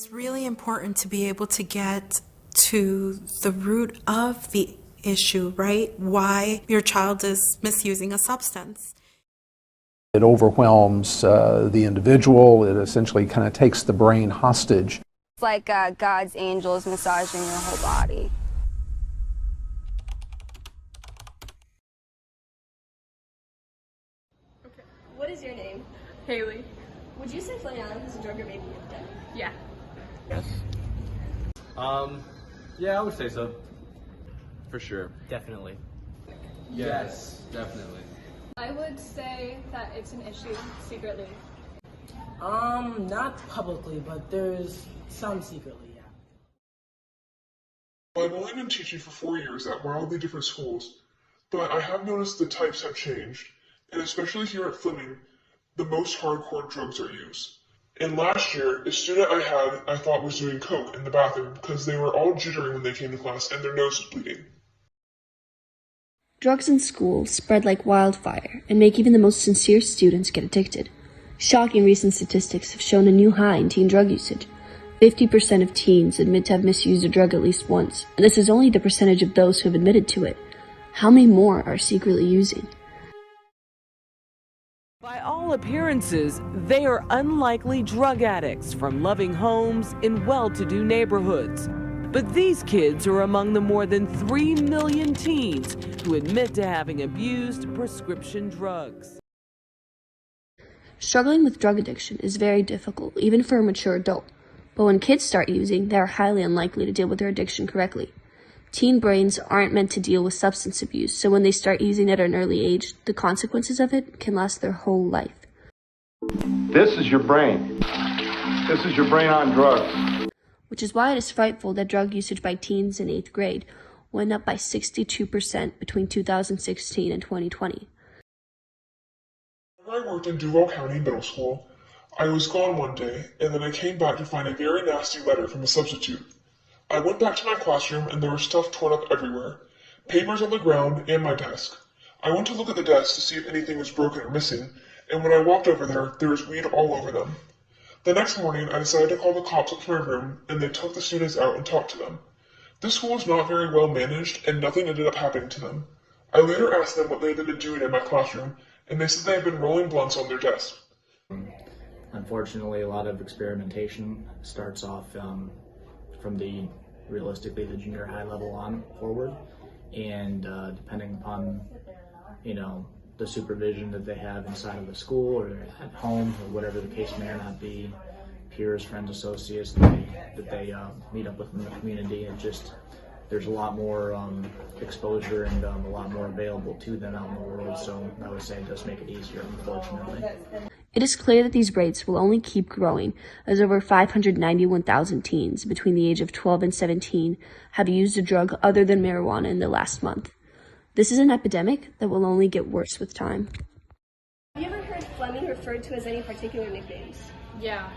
It's really important to be able to get to the root of the issue, right? Why your child is misusing a substance. It overwhelms the individual. It essentially kind of takes the brain hostage. It's like God's angels massaging your whole body. Okay. What is your name? Haley. Would you say Flaviana is a drug or maybe a epidemic? Yeah. Yes. Yeah, I would say so. For sure. Definitely. Yes, definitely. I would say that it's an issue secretly. Not publicly, but there's some secretly, yeah. Well, I've only been teaching for 4 years at wildly different schools, but I have noticed the types have changed, and especially here at Fleming, the most hardcore drugs are used. And last year, a student I thought was doing coke in the bathroom because they were all jittery when they came to class and their nose was bleeding. Drugs in school spread like wildfire and make even the most sincere students get addicted. Shocking recent statistics have shown a new high in teen drug usage. 50% of teens admit to have misused a drug at least once, and this is only the percentage of those who have admitted to it. How many more are secretly using? By all appearances, they are unlikely drug addicts from loving homes in well-to-do neighborhoods. But these kids are among the more than 3 million teens who admit to having abused prescription drugs. Struggling with drug addiction is very difficult, even for a mature adult. But when kids start using, they are highly unlikely to deal with their addiction correctly. Teen brains aren't meant to deal with substance abuse, so when they start using it at an early age, the consequences of it can last their whole life. This is your brain. This is your brain on drugs. Which is why it is frightful that drug usage by teens in 8th grade went up by 62% between 2016 and 2020. When I worked in Duval County Middle School, I was gone one day, and then I came back to find a very nasty letter from a substitute. I went back to my classroom and there was stuff torn up everywhere. Papers on the ground and my desk. I went to look at the desk to see if anything was broken or missing, and when I walked over there was weed all over them. The next morning, I decided to call the cops up to my room, and they took the students out and talked to them. This school is not very well managed, and nothing ended up happening to them. I later asked them what they had been doing in my classroom, and they said they had been rolling blunts on their desk. Unfortunately, a lot of experimentation starts off from realistically the junior high level on forward, and depending upon the supervision that they have inside of the school or at home or whatever the case may or not be, peers, friends, associates that they meet up with in the community, and just there's a lot more exposure and a lot more available to them out in the world, so I would say it does make it easier, unfortunately. It is clear that these rates will only keep growing, as over 591,000 teens between the age of 12 and 17 have used a drug other than marijuana in the last month. This is an epidemic that will only get worse with time. Have you ever heard Fleming referred to as any particular nicknames? Yeah.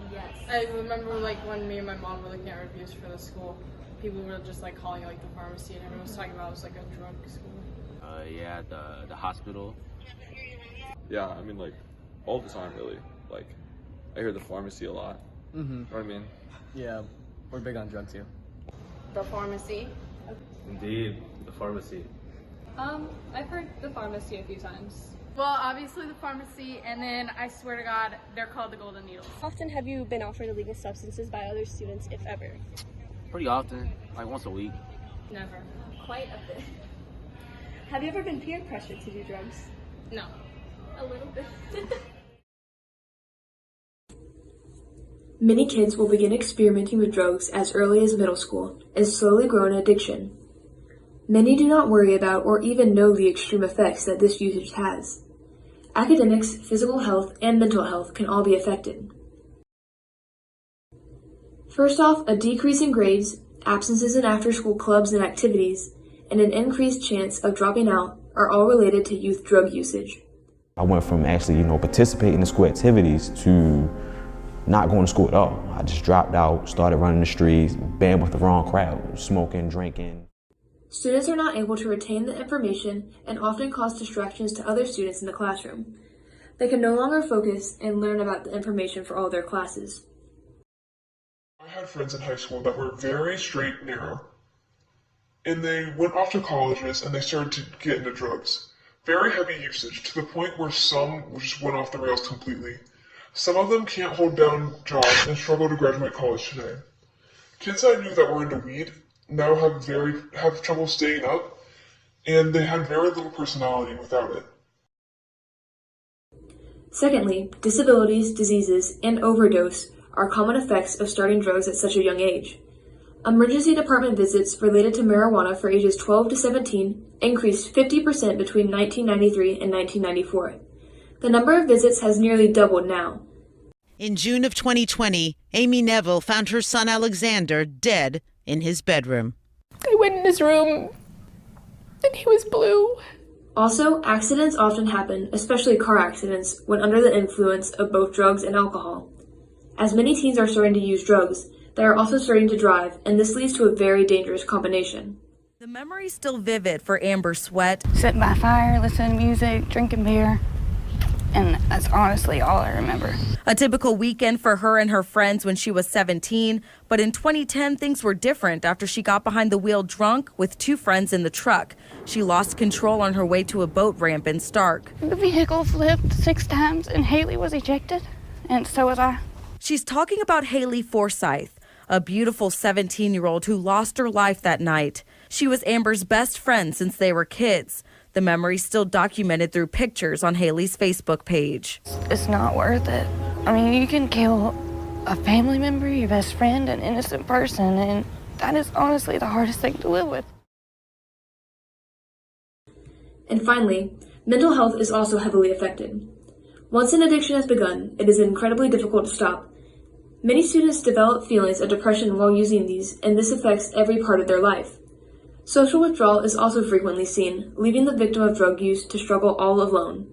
Yes. I remember when me and my mom were looking at reviews for the school, people were just calling it the pharmacy, and everyone was talking about it was a drug school. Yeah, the hospital. Yeah, I mean all the time really. I hear the pharmacy a lot. You know what I mean? Yeah, we're big on drugs here. The pharmacy. Indeed, the pharmacy. I've heard the pharmacy a few times. Well, obviously the pharmacy, and then I swear to God, they're called the Golden Needles. How often have you been offered illegal substances by other students, if ever? Pretty often, once a week. Never. Quite a bit. Have you ever been peer pressured to do drugs? No. A little bit. Many kids will begin experimenting with drugs as early as middle school and slowly grow an addiction. Many do not worry about or even know the extreme effects that this usage has. Academics, physical health, and mental health can all be affected. First off, a decrease in grades, absences in after-school clubs and activities, and an increased chance of dropping out are all related to youth drug usage. I went from actually, participating in school activities to not going to school at all. I just dropped out, started running the streets, been with the wrong crowd, smoking, drinking. Students are not able to retain the information and often cause distractions to other students in the classroom. They can no longer focus and learn about the information for all their classes. I had friends in high school that were very straight and narrow. And they went off to colleges and they started to get into drugs. Very heavy usage, to the point where some just went off the rails completely. Some of them can't hold down jobs and struggle to graduate college today. Kids I knew that were into weed now have trouble staying up, and they had very little personality without it. Secondly, disabilities, diseases, and overdose are common effects of starting drugs at such a young age. Emergency department visits related to marijuana for ages 12 to 17 increased 50% between 1993 and 1994. The number of visits has nearly doubled now. In June of 2020, Amy Neville found her son Alexander dead in his bedroom. I went in his room and he was blue. Also, accidents often happen, especially car accidents, when under the influence of both drugs and alcohol. As many teens are starting to use drugs, they are also starting to drive, and this leads to a very dangerous combination. The memory's still vivid for Amber Sweat. Sitting by a fire, listening to music, drinking beer, and that's honestly all I remember. A typical weekend for her and her friends when she was 17, but in 2010 things were different after she got behind the wheel drunk with two friends in the truck. She lost control on her way to a boat ramp in Stark. The vehicle flipped 6 times and Haley was ejected, and so was I. She's talking about Haley Forsyth, a beautiful 17-year-old who lost her life that night. She was Amber's best friend since they were kids. The memory's still documented through pictures on Haley's Facebook page. It's not worth it. I mean, you can kill a family member, your best friend, an innocent person, and that is honestly the hardest thing to live with. And finally, mental health is also heavily affected. Once an addiction has begun, it is incredibly difficult to stop. Many students develop feelings of depression while using these, and this affects every part of their life. Social withdrawal is also frequently seen, leaving the victim of drug use to struggle all alone.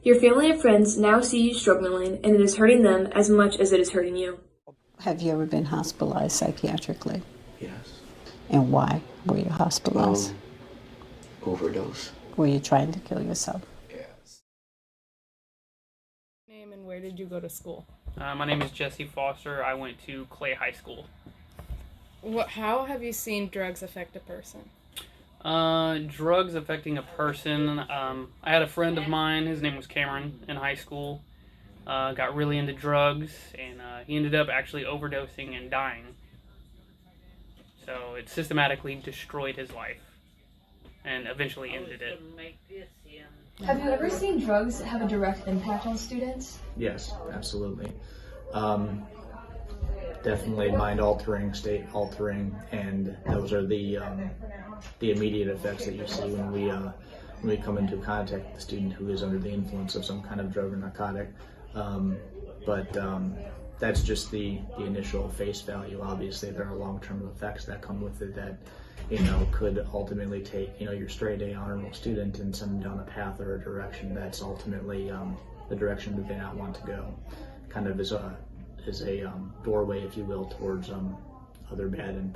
Your family and friends now see you struggling, and it is hurting them as much as it is hurting you. Have you ever been hospitalized psychiatrically? Yes. And why were you hospitalized? Overdose. Were you trying to kill yourself? Yes. Name and where did you go to school? My name is Jesse Foster. I went to Clay High School. How have you seen drugs affect a person? Drugs affecting a person. I had a friend of mine, his name was Cameron, in high school. Got really into drugs, and he ended up actually overdosing and dying. So it systematically destroyed his life and eventually ended it. Have you ever seen drugs have a direct impact on students? Yes, absolutely. Definitely mind-altering, state-altering, and those are the immediate effects that you see when we come into contact with a student who is under the influence of some kind of drug or narcotic. That's just the initial face value. Obviously, there are long-term effects that come with it that could ultimately take your straight-A honorable student and send them down a path or a direction that's ultimately the direction that they not want to go. Kind of as a doorway, if you will, towards other bad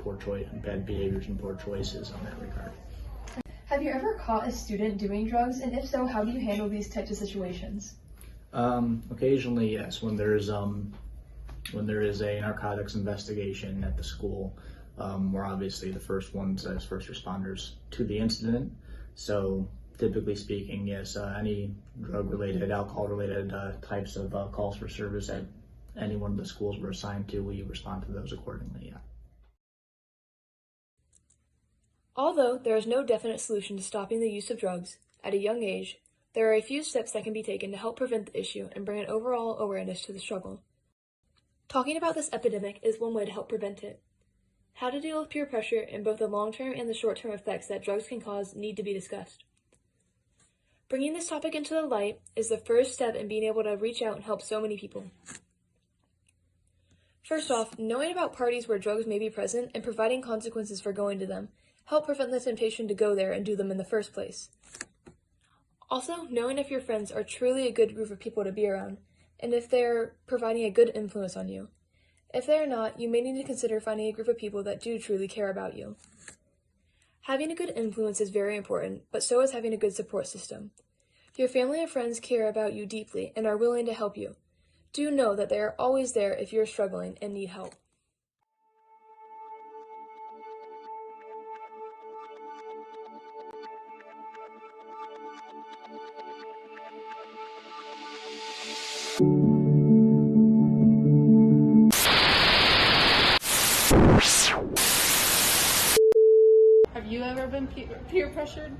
behaviors and poor choices in that regard. Have you ever caught a student doing drugs, and if so, how do you handle these types of situations? Occasionally, yes. When there is a narcotics investigation at the school, we're obviously the first ones as first responders to the incident. So typically speaking, yes, any drug-related, alcohol-related types of calls for service at any one of the schools we're assigned to, we respond to those accordingly, yeah. Although there is no definite solution to stopping the use of drugs at a young age, there are a few steps that can be taken to help prevent the issue and bring an overall awareness to the struggle. Talking about this epidemic is one way to help prevent it. How to deal with peer pressure and both the long-term and the short-term effects that drugs can cause need to be discussed. Bringing this topic into the light is the first step in being able to reach out and help so many people. First off, knowing about parties where drugs may be present and providing consequences for going to them help prevent the temptation to go there and do them in the first place. Also, knowing if your friends are truly a good group of people to be around, and if they're providing a good influence on you. If they are not, you may need to consider finding a group of people that do truly care about you. Having a good influence is very important, but so is having a good support system. Your family and friends care about you deeply and are willing to help you. Do know that they are always there if you're struggling and need help. Have you ever been peer pressured?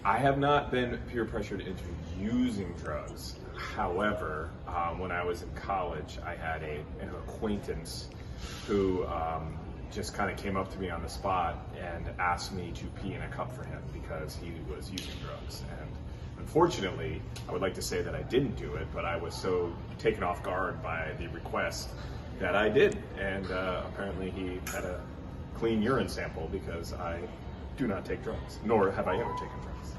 I have not been peer pressured into using drugs. However, when I was in college, I had an acquaintance who just kind of came up to me on the spot and asked me to pee in a cup for him because he was using drugs. And unfortunately, I would like to say that I didn't do it, but I was so taken off guard by the request that I did. And apparently he had a clean urine sample because I do not take drugs, nor have I ever taken drugs.